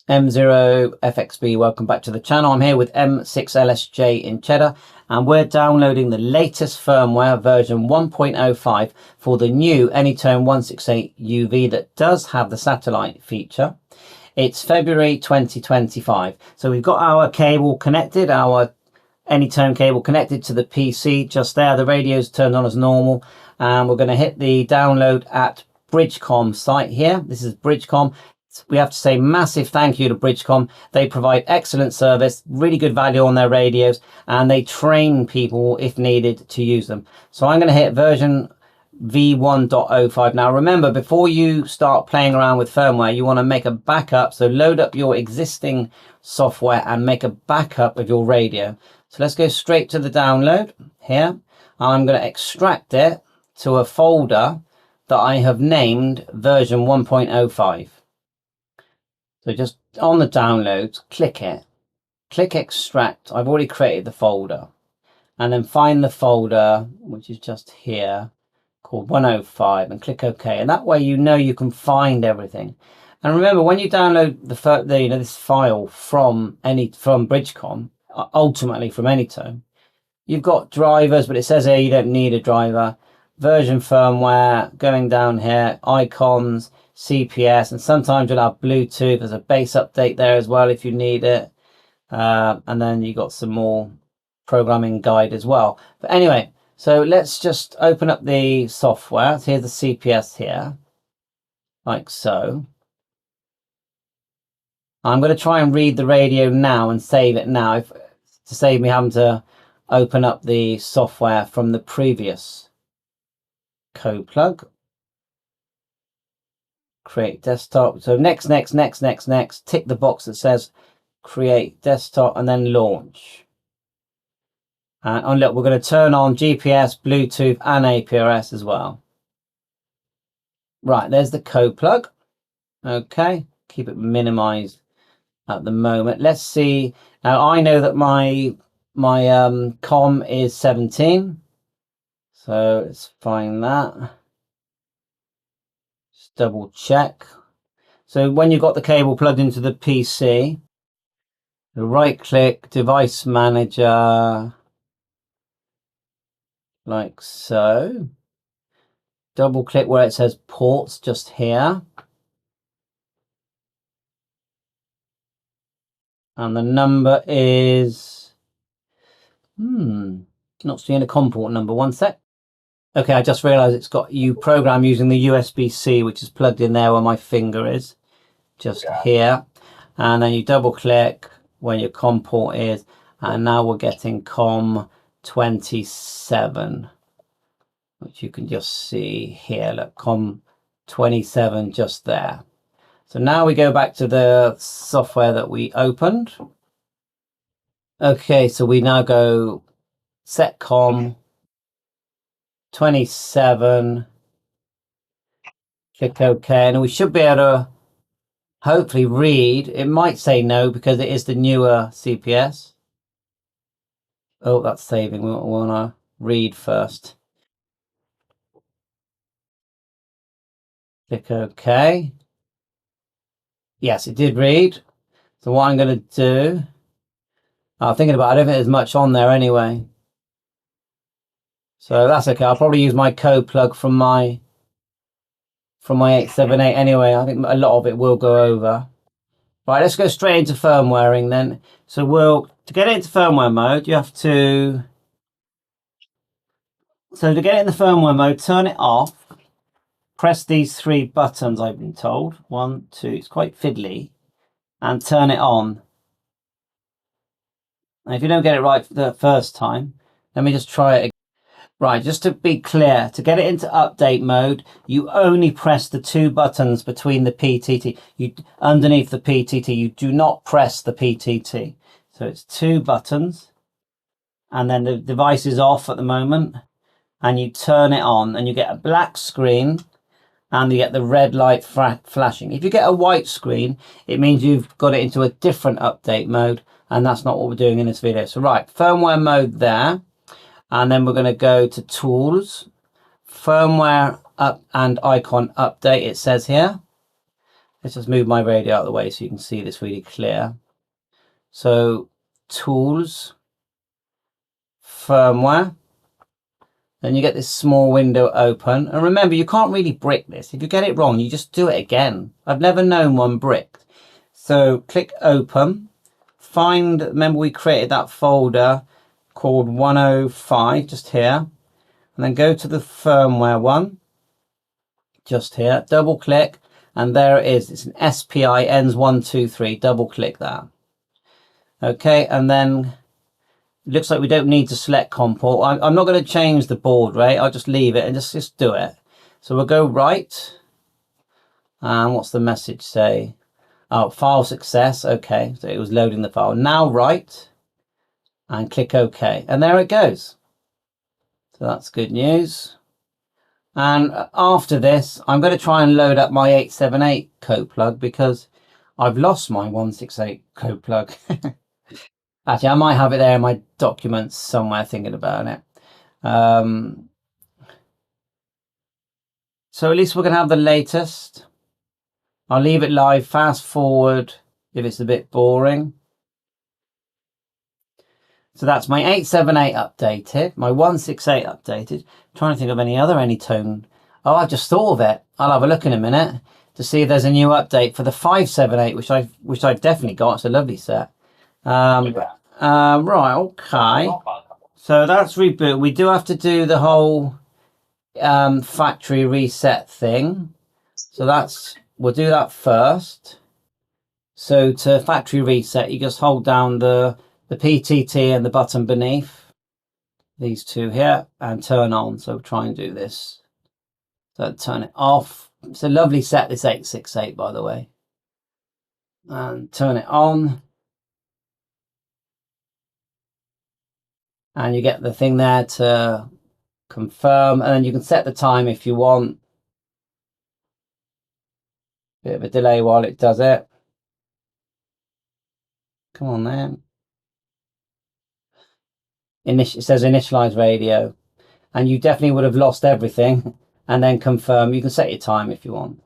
M0FXB, welcome back to the channel. I'm here with M6LSJ in Cheddar, and we're downloading the latest firmware version 1.05 for the new ANYTONE 168 UV that does have the satellite feature. It's February 2025. So we've got our cable connected, our ANYTONE cable connected to the PC just there. The radio's turned on as normal, and we're going to hit the download at Bridgecom site here. This is Bridgecom. We have to say massive thank you to Bridgecom. They provide excellent service, really good value on their radios, and they train people if needed to use them. So I'm going to hit version V1.05. Now remember, before you start playing around with firmware, you want to make a backup. So load up your existing software and make a backup of your radio. So let's go straight to the download here. I'm going to extract it to a folder that I have named version 1.05. So just on the downloads, click it, click extract. I've already created the folder, and then find the folder, which is just here, called 105, and click OK. And that way you know you can find everything. And remember, when you download this file from Bridgecom, ultimately from ANYTONE, you've got drivers, but it says here you don't need a driver. Version firmware, going down here, icons, CPS, and sometimes you'll have Bluetooth. There's a base update there as well if you need it, and then you got some more programming guide as well. But anyway, so let's just open up the software. So here's the CPS here, like so. I'm going to try and read the radio now and save it now, to save me having to open up the software from the previous codeplug. Create desktop. So next, tick the box that says create desktop and then launch. And look, we're going to turn on GPS, Bluetooth and APRS as well. Right, there's the codeplug. Okay, keep it minimized at the moment. Let's see. Now I know that my COM is 17. So let's find that. Double check. So when you've got the cable plugged into the PC, right click, device manager, like so. Double click where it says ports, just here. And the number is, not seeing a COM port number, one sec. Okay, I just realized it's got you program using the USB-C, which is plugged in there where my finger is, just here. And then you double click where your COM port is. And now we're getting COM 27, which you can just see here. Look, COM 27 just there. So now we go back to the software that we opened. Okay, so we now go set COM 27, click OK, and we should be able to hopefully read. It might say no because it is the newer CPS. Oh, that's saving. We want to read first. Click OK. Yes, it did read. So what I'm going to do, I'm thinking about it, I don't think there's much on there anyway. So that's okay. I'll probably use my code plug from my 878 anyway. I think a lot of it will go over. Right, let's go straight into firmwaring then. So to get it into firmware mode, you have to, so to get it in the firmware mode, turn it off, press these three buttons I've been told. 1, 2, it's quite fiddly, and turn it on. And if you don't get it right the first time, let me just try it again. Right, just to be clear, to get it into update mode, you only press the two buttons between the PTT. Underneath the PTT, you do not press the PTT. So it's two buttons, and then the device is off at the moment, and you turn it on, and you get a black screen, and you get the red light flashing. If you get a white screen, it means you've got it into a different update mode, and that's not what we're doing in this video. So right, firmware mode there. And then we're going to go to Tools, Firmware Up and Icon Update, it says here. Let's just move my radio out of the way so you can see this really clear. So tools, firmware, then you get this small window open. And remember, you can't really brick this. If you get it wrong, you just do it again. I've never known one bricked. So click open, remember we created that folder called 105 just here, and then go to the firmware one just here, double click, and there it is. It's an SPI ends 123, double click that. Okay, and then it looks like we don't need to select COM port. I'm not going to change the baud rate. I'll just leave it and just do it. So we'll go right. And what's the message say? Oh, file success. Okay, so it was loading the file. Now right. And click OK. And there it goes. So that's good news. And after this, I'm going to try and load up my 878 code plug because I've lost my 168 code plug. Actually, I might have it there in my documents somewhere thinking about it. So at least we're going to have the latest. I'll leave it live, fast forward if it's a bit boring. So that's my 878 updated, my 168 updated. I'm trying to think of any other ANYTONE. Oh, I've just thought of it. I'll have a look in a minute to see if there's a new update for the 578, which I've definitely got. It's a lovely set. Right, okay. So that's reboot. We do have to do the whole factory reset thing. So we'll do that first. So to factory reset, you just hold down the PTT and the button beneath, these two here, and turn on. So try and do this. So turn it off. It's a lovely set, this 868, by the way. And turn it on. And you get the thing there to confirm, and then you can set the time if you want. Bit of a delay while it does it. Come on then. It says initialize radio, and you definitely would have lost everything, and then confirm. You can set your time if you want.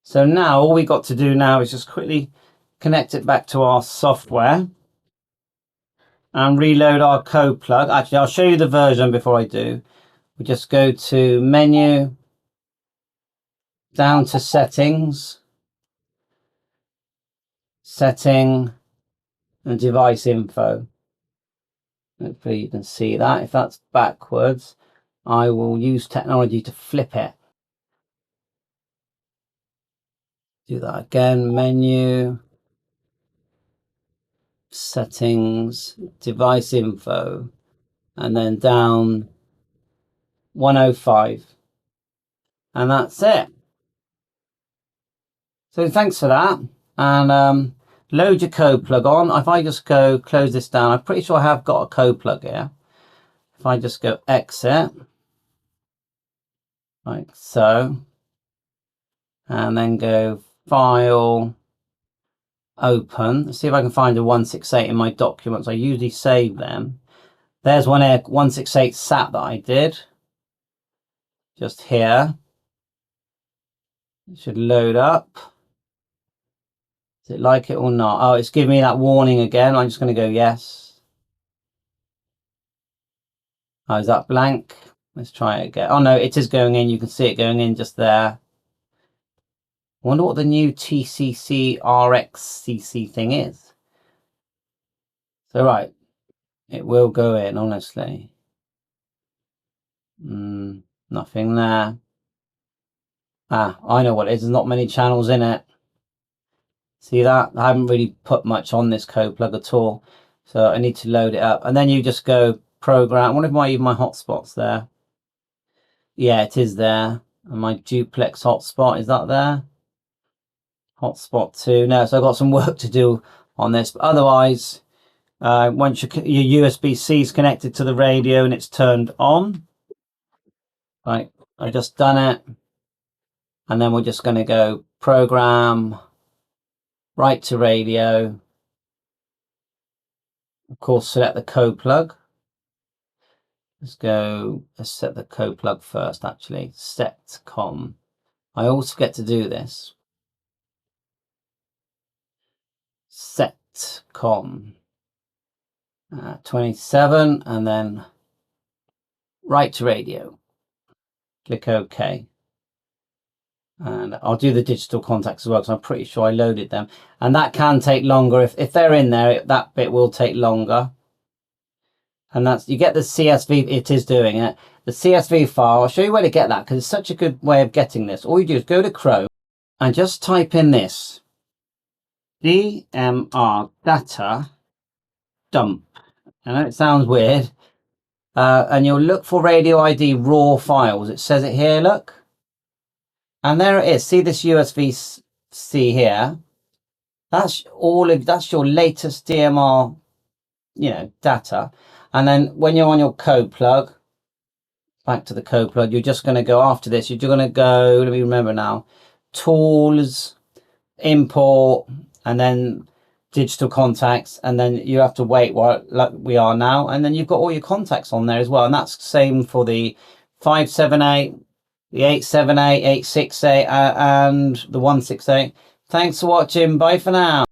So now all we got to do now is just quickly connect it back to our software and reload our code plug. Actually, I'll show you the version before I do. We just go to menu, down to settings, setting, and device info. Hopefully you can see that. If that's backwards, I will use technology to flip it. Do that again, menu, settings, device info, and then down 105. And that's it. So thanks for that. And load your code plug on. If I just go close this down, I'm pretty sure I have got a code plug here. If I just go exit, like so, and then go file, open. Let's see if I can find a 168 in my documents. I usually save them. There's one 168 SAT that I did. Just here. It should load up. Does it like it or not? Oh, it's giving me that warning again. I'm just going to go yes. Oh, is that blank? Let's try it again. Oh no, it is going in. You can see it going in just there. I wonder what the new TCC RXCC thing is. So right, it will go in, honestly. Nothing there. Ah, I know what it is. There's not many channels in it. See that? I haven't really put much on this code plug at all. So I need to load it up. And then you just go program. I wonder if I even my hotspots there. Yeah, it is there. And my duplex hotspot, is that there? Hotspot 2. No, so I've got some work to do on this. But otherwise, once your USB-C is connected to the radio and it's turned on. Right, I've just done it. And then we're just going to go program, right to radio. Of course, select the code plug. Let's set the code plug first, actually. Set COM. I always forget to do this. setcom 27, and then right to radio. Click OK. And I'll do the digital contacts as well, because I'm pretty sure I loaded them. And that can take longer. If they're in there, that bit will take longer. And that's, you get the CSV, it is doing it. The CSV file, I'll show you where to get that, because it's such a good way of getting this. All you do is go to Chrome and just type in this. DMR data dump. I know it sounds weird. And you'll look for radio ID raw files. It says it here, look. And there it is. See this USB-C here? That's your latest DMR, data. And then when you're on your code plug, back to the code plug, you're just going to go after this. You're going to go, let me remember now, tools, import, and then digital contacts, and then you have to wait like we are now, and then you've got all your contacts on there as well. And that's the same for the 578, the 878, 868, and the 168. Thanks for watching. Bye for now.